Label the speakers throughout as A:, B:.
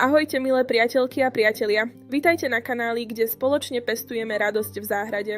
A: Ahojte milé priateľky a priatelia, vítajte na kanáli, kde spoločne pestujeme radosť v záhrade.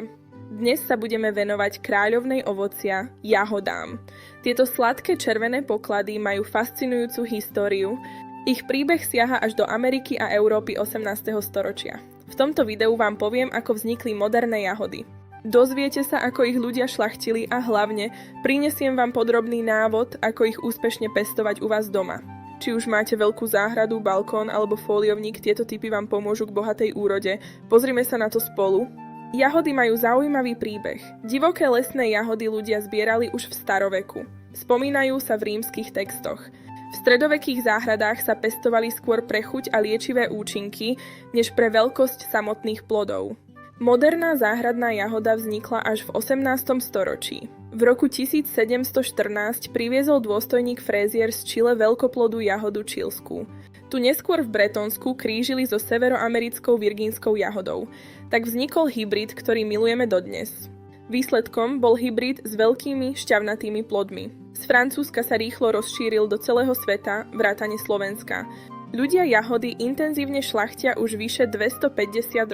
A: Dnes sa budeme venovať kráľovnej ovocia, jahodám. Tieto sladké červené poklady majú fascinujúcu históriu. Ich príbeh siaha až do Ameriky a Európy 18. storočia. V tomto videu vám poviem, ako vznikli moderné jahody. Dozviete sa, ako ich ľudia šľachtili a hlavne prinesiem vám podrobný návod, ako ich úspešne pestovať u vás doma. Či už máte veľkú záhradu, balkón alebo fóliovník, tieto tipy vám pomôžu k bohatej úrode. Pozrime sa na to spolu. Jahody majú zaujímavý príbeh. Divoké lesné jahody ľudia zbierali už v staroveku. Spomínajú sa v rímskych textoch. V stredovekých záhradách sa pestovali skôr pre chuť a liečivé účinky, než pre veľkosť samotných plodov. Moderná záhradná jahoda vznikla až v 18. storočí. V roku 1714 priviezol dôstojník Frazier z Chile veľkoplodú jahodu čilskú. Tu neskôr v Bretonsku krížili so severoamerickou virgínskou jahodou. Tak vznikol hybrid, ktorý milujeme dodnes. Výsledkom bol hybrid s veľkými šťavnatými plodmi. Z Francúzska sa rýchlo rozšíril do celého sveta, vrátane Slovenska. Ľudia jahody intenzívne šľachtia už vyše 250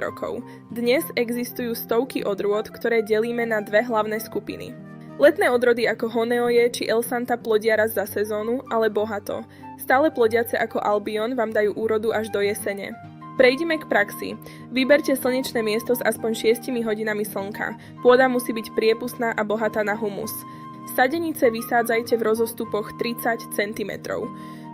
A: rokov. Dnes existujú stovky odrôd, ktoré delíme na dve hlavné skupiny. Letné odrody ako Honeoye či El Santa plodia raz za sezónu, ale bohato. Stále plodiace ako Albion vám dajú úrodu až do jesene. Prejdime k praxi. Vyberte slnečné miesto s aspoň 6 hodinami slnka. Pôda musí byť priepustná a bohatá na humus. Sadenice vysádzajte v rozostupoch 30 cm.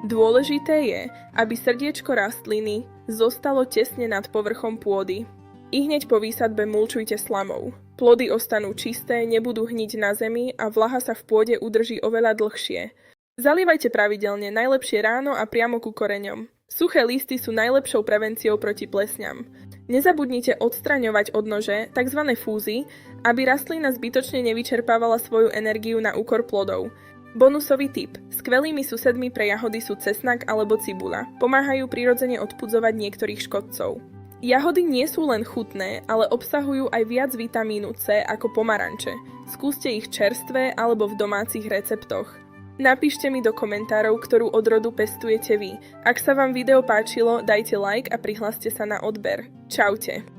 A: Dôležité je, aby srdiečko rastliny zostalo tesne nad povrchom pôdy. Ihneď po výsadbe mulčujte slamou. Plody ostanú čisté, nebudú hniť na zemi a vlaha sa v pôde udrží oveľa dlhšie. Zalievajte pravidelne, najlepšie ráno a priamo ku koreňom. Suché listy sú najlepšou prevenciou proti plesňam. Nezabudnite odstraňovať odnože, tzv. Fúzy, aby rastlina zbytočne nevyčerpávala svoju energiu na úkor plodov. Bonusový tip. Skvelými susedmi pre jahody sú cesnak alebo cibula. Pomáhajú prirodzene odpudzovať niektorých škodcov. Jahody nie sú len chutné, ale obsahujú aj viac vitamínu C ako pomaranče. Skúste ich čerstvé alebo v domácich receptoch. Napíšte mi do komentárov, ktorú odrodu pestujete vy. Ak sa vám video páčilo, dajte like a prihláste sa na odber. Čaute.